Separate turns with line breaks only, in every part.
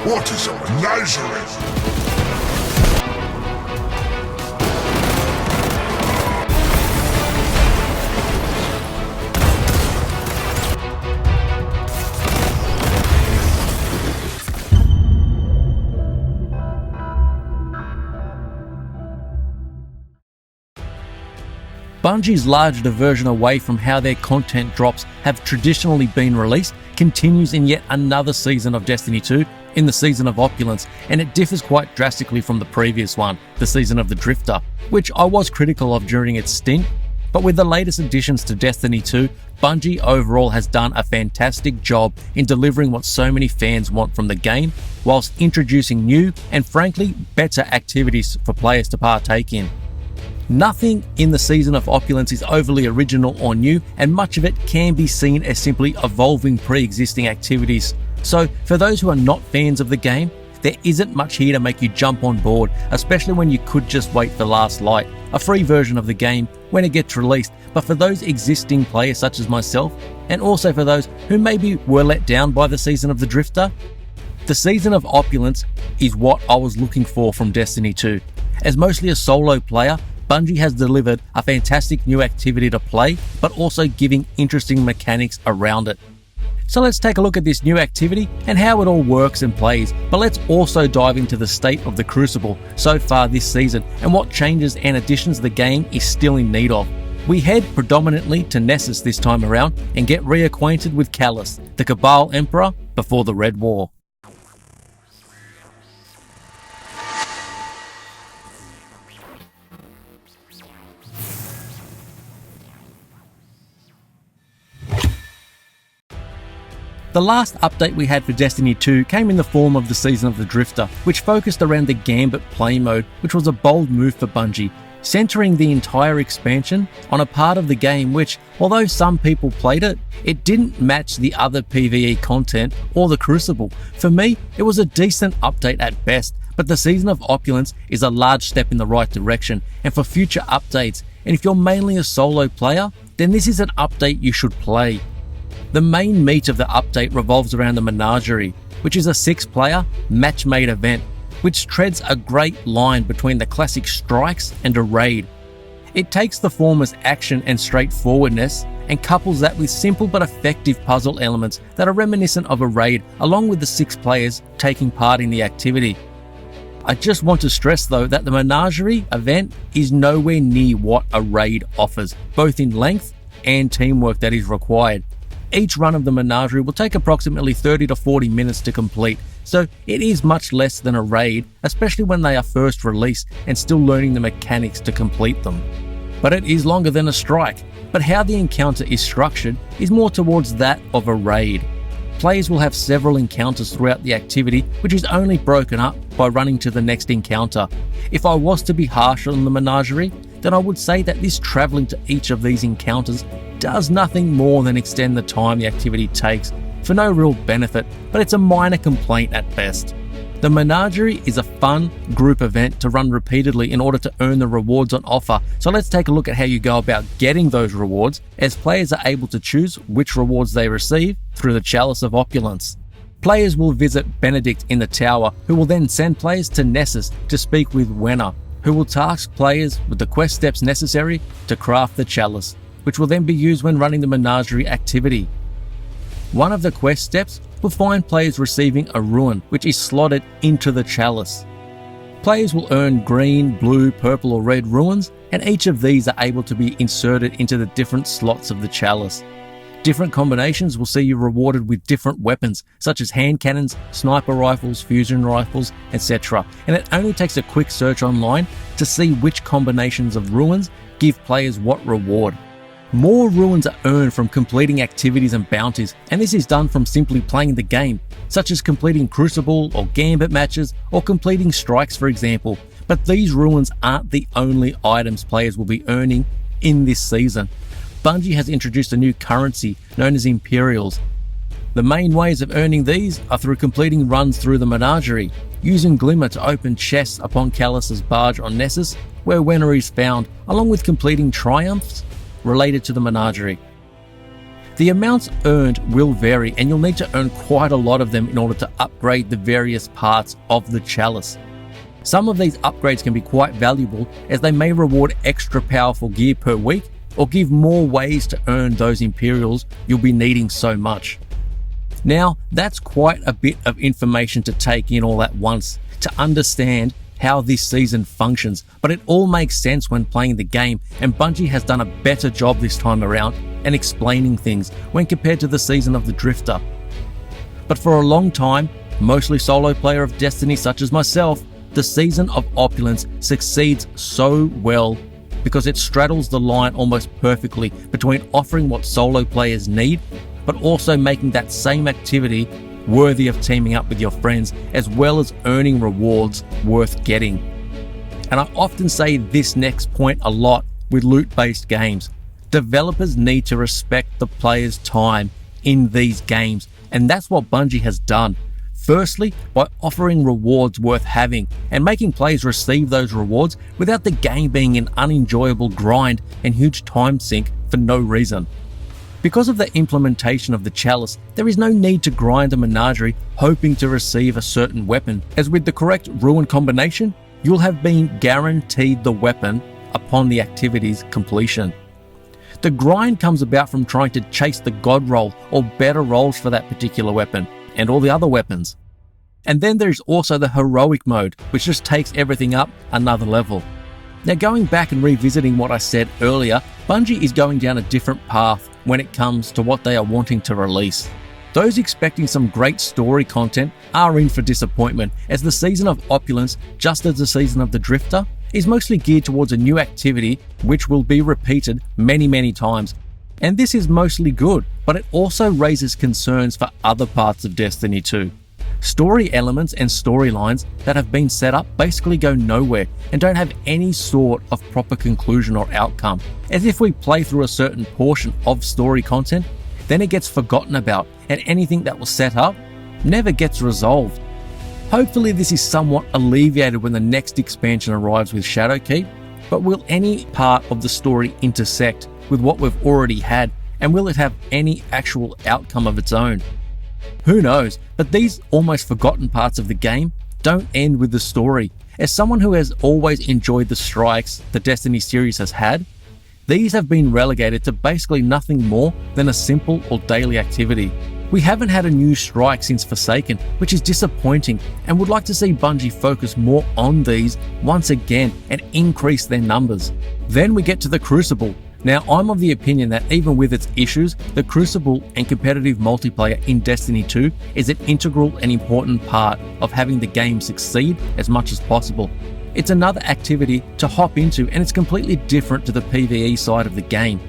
What is a menagerie?
Bungie's large diversion away from how their content drops have traditionally been released continues in yet another season of Destiny 2 in the Season of Opulence, and it differs quite drastically from the previous one, the Season of the Drifter, which I was critical of during its stint. But with the latest additions to Destiny 2, Bungie overall has done a fantastic job in delivering what so many fans want from the game, whilst introducing new and frankly better activities for players to partake in. Nothing in the Season of Opulence is overly original or new, and much of it can be seen as simply evolving pre-existing activities. So for those who are not fans of the game, there isn't much here to make you jump on board, especially when you could just wait for Last Light, a free version of the game, when it gets released. But for those existing players such as myself, and also for those who maybe were let down by the Season of the Drifter, the Season of Opulence is what I was looking for from Destiny 2. As mostly a solo player, Bungie has delivered a fantastic new activity to play, but also giving interesting mechanics around it. So let's take a look at this new activity and how it all works and plays, but let's also dive into the state of the Crucible so far this season and what changes and additions the game is still in need of. We head predominantly to Nessus this time around and get reacquainted with Callus, the Cabal Emperor before the Red War. The last update we had for Destiny 2 came in the form of the Season of the Drifter, which focused around the Gambit play mode, which was a bold move for Bungie, centering the entire expansion on a part of the game which, although some people played it, it didn't match the other PvE content or the Crucible. For me, it was a decent update at best, but the Season of Opulence is a large step in the right direction, and for future updates, and if you're mainly a solo player, then this is an update you should play. The main meat of the update revolves around the Menagerie, which is a 6-player, match-made event, which treads a great line between the classic strikes and a raid. It takes the former's action and straightforwardness and couples that with simple but effective puzzle elements that are reminiscent of a raid, along with the 6 players taking part in the activity. I just want to stress though that the Menagerie event is nowhere near what a raid offers, both in length and teamwork that is required. Each run of the Menagerie will take approximately 30 to 40 minutes to complete, so it is much less than a raid, especially when they are first released and still learning the mechanics to complete them. But it is longer than a strike, but how the encounter is structured is more towards that of a raid. Players will have several encounters throughout the activity, which is only broken up by running to the next encounter. If I was to be harsh on the Menagerie, then I would say that this travelling to each of these encounters does nothing more than extend the time the activity takes for no real benefit, but it's a minor complaint at best. The Menagerie is a fun group event to run repeatedly in order to earn the rewards on offer, so let's take a look at how you go about getting those rewards, as players are able to choose which rewards they receive through the Chalice of Opulence. Players will visit Benedict in the tower, who will then send players to Nessus to speak with Wenna, who will task players with the quest steps necessary to craft the Chalice, which will then be used when running the Menagerie activity. One of the quest steps will find players receiving a ruin, which is slotted into the Chalice. Players will earn green, blue, purple or red ruins, and each of these are able to be inserted into the different slots of the Chalice. Different combinations will see you rewarded with different weapons, such as hand cannons, sniper rifles, fusion rifles, etc. And it only takes a quick search online to see which combinations of ruins give players what reward. More ruins are earned from completing activities and bounties, and this is done from simply playing the game, such as completing Crucible or Gambit matches or completing strikes for example. But these ruins aren't the only items players will be earning in this season. Bungie has introduced a new currency known as Imperials. The main ways of earning these are through completing runs through the Menagerie, using Glimmer to open chests upon Callus's barge on Nessus, where Wenna is found, along with completing triumphs related to the Menagerie. The amounts earned will vary, and you'll need to earn quite a lot of them in order to upgrade the various parts of the chalice. Some of these upgrades can be quite valuable, as they may reward extra powerful gear per week or give more ways to earn those Imperials you'll be needing so much. Now, that's quite a bit of information to take in all at once to understand how this season functions, but it all makes sense when playing the game, and Bungie has done a better job this time around in explaining things when compared to the season of the Drifter. But for a long time, mostly solo player of Destiny such as myself, the season of Opulence succeeds so well because it straddles the line almost perfectly between offering what solo players need, but also making that same activity worthy of teaming up with your friends, as well as earning rewards worth getting. And I often say this next point a lot with loot-based games. Developers need to respect the player's time in these games, and that's what Bungie has done. Firstly, by offering rewards worth having and making players receive those rewards without the game being an unenjoyable grind and huge time sink for no reason. Because of the implementation of the chalice, there is no need to grind a Menagerie hoping to receive a certain weapon, as with the correct ruin combination, you'll have been guaranteed the weapon upon the activity's completion. The grind comes about from trying to chase the god roll or better rolls for that particular weapon and all the other weapons. And then there's also the heroic mode, which just takes everything up another level. Now, going back and revisiting what I said earlier, Bungie is going down a different path when it comes to what they are wanting to release. Those expecting some great story content are in for disappointment, as the season of Opulence, just as the season of the Drifter, is mostly geared towards a new activity which will be repeated many times. And this is mostly good, but it also raises concerns for other parts of Destiny 2. Story elements and storylines that have been set up basically go nowhere and don't have any sort of proper conclusion or outcome. As if we play through a certain portion of story content, then it gets forgotten about, and anything that was set up never gets resolved. Hopefully this is somewhat alleviated when the next expansion arrives with Shadowkeep, but will any part of the story intersect with what we've already had, and will it have any actual outcome of its own? Who knows, but these almost forgotten parts of the game don't end with the story. As someone who has always enjoyed the strikes the Destiny series has had, these have been relegated to basically nothing more than a simple or daily activity. We haven't had a new strike since Forsaken, which is disappointing, and would like to see Bungie focus more on these once again and increase their numbers. Then we get to the Crucible. Now, I'm of the opinion that even with its issues, the Crucible and competitive multiplayer in Destiny 2 is an integral and important part of having the game succeed as much as possible. It's another activity to hop into, and it's completely different to the PvE side of the game.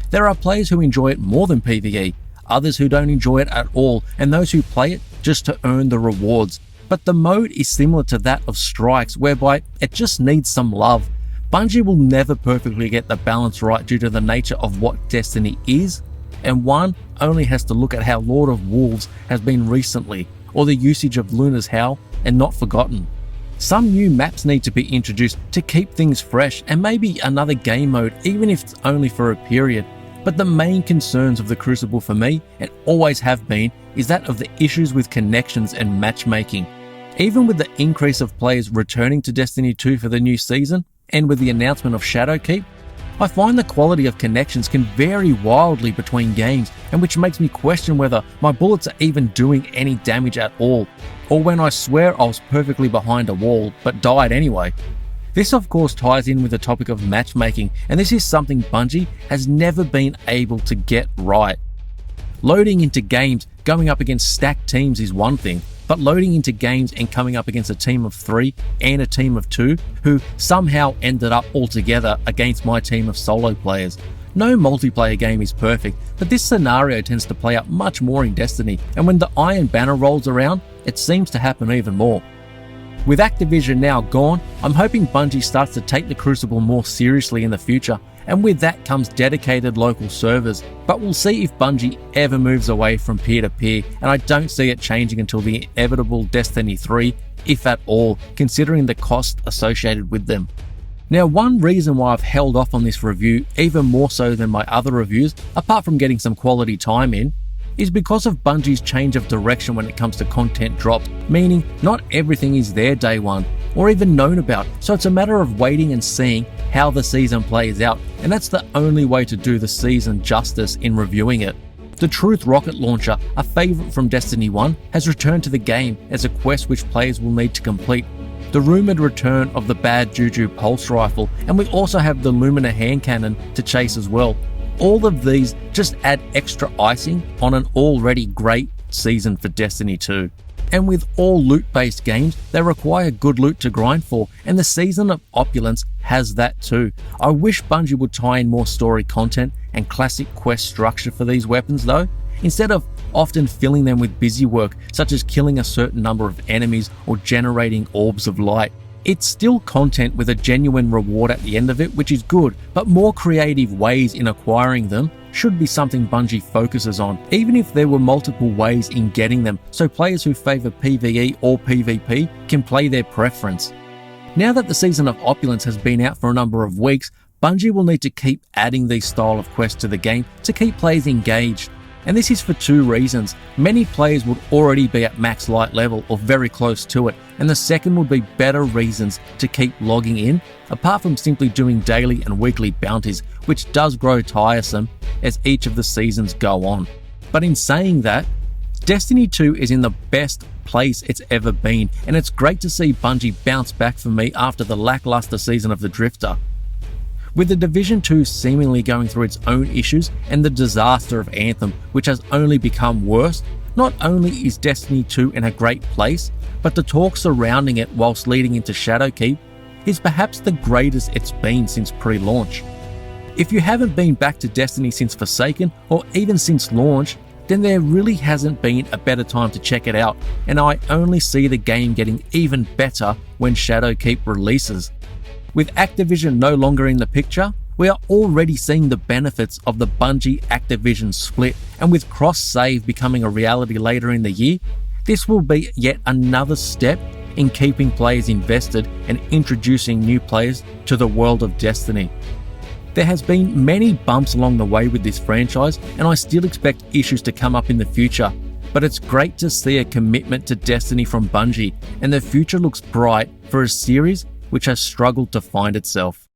There are players who enjoy it more than PvE, others who don't enjoy it at all, and those who play it just to earn the rewards. But the mode is similar to that of Strikes, whereby it just needs some love. Bungie will never perfectly get the balance right due to the nature of what Destiny is, and one only has to look at how Lord of Wolves has been recently, or the usage of Luna's Howl, and not forgotten. Some new maps need to be introduced to keep things fresh, and maybe another game mode, even if it's only for a period. But the main concerns of the Crucible for me, and always have been, is that of the issues with connections and matchmaking. Even with the increase of players returning to Destiny 2 for the new season, and with the announcement of Shadowkeep, I find the quality of connections can vary wildly between games, and which makes me question whether my bullets are even doing any damage at all, or when I swear I was perfectly behind a wall but died anyway. This of course ties in with the topic of matchmaking, and this is something Bungie has never been able to get right. Loading into games going up against stacked teams is one thing, but loading into games and coming up against a team of 3 and a team of 2 who somehow ended up all together against my team of solo players. No multiplayer game is perfect, but this scenario tends to play out much more in Destiny, and when the Iron Banner rolls around, it seems to happen even more. With Activision now gone, I'm hoping Bungie starts to take the Crucible more seriously in the future, and with that comes dedicated local servers. But we'll see if Bungie ever moves away from peer-to-peer, and I don't see it changing until the inevitable Destiny 3, if at all, considering the cost associated with them. Now, one reason why I've held off on this review even more so than my other reviews, apart from getting some quality time in, is because of Bungie's change of direction when it comes to content drops, meaning not everything is there day one, or even known about, so it's a matter of waiting and seeing how the season plays out, and that's the only way to do the season justice in reviewing it. The Truth rocket launcher, a favourite from Destiny 1, has returned to the game as a quest which players will need to complete. The rumoured return of the Bad Juju pulse rifle, and we also have the Lumina hand cannon to chase as well. All of these just add extra icing on an already great season for Destiny 2. And with all loot-based games, they require good loot to grind for, and the season of Opulence has that too. I wish Bungie would tie in more story content and classic quest structure for these weapons though, instead of often filling them with busy work such as killing a certain number of enemies or generating orbs of light. It's still content with a genuine reward at the end of it, which is good, but more creative ways in acquiring them should be something Bungie focuses on, even if there were multiple ways in getting them, so players who favour PvE or PvP can play their preference. Now that the season of Opulence has been out for a number of weeks, Bungie will need to keep adding these style of quests to the game to keep players engaged. And this is for two reasons. Many players would already be at max light level or very close to it, and the second would be better reasons to keep logging in, apart from simply doing daily and weekly bounties, which does grow tiresome as each of the seasons go on. But in saying that, Destiny 2 is in the best place it's ever been, and it's great to see Bungie bounce back for me after the lackluster season of the Drifter. With the Division 2 seemingly going through its own issues and the disaster of Anthem, which has only become worse, not only is Destiny 2 in a great place, but the talk surrounding it whilst leading into Shadowkeep is perhaps the greatest it's been since pre-launch. If you haven't been back to Destiny since Forsaken or even since launch, then there really hasn't been a better time to check it out, and I only see the game getting even better when Shadowkeep releases. With Activision no longer in the picture, we are already seeing the benefits of the Bungie-Activision split, and with cross-save becoming a reality later in the year, this will be yet another step in keeping players invested and introducing new players to the world of Destiny. There has been many bumps along the way with this franchise, and I still expect issues to come up in the future, but it's great to see a commitment to Destiny from Bungie, and the future looks bright for a series which has struggled to find itself.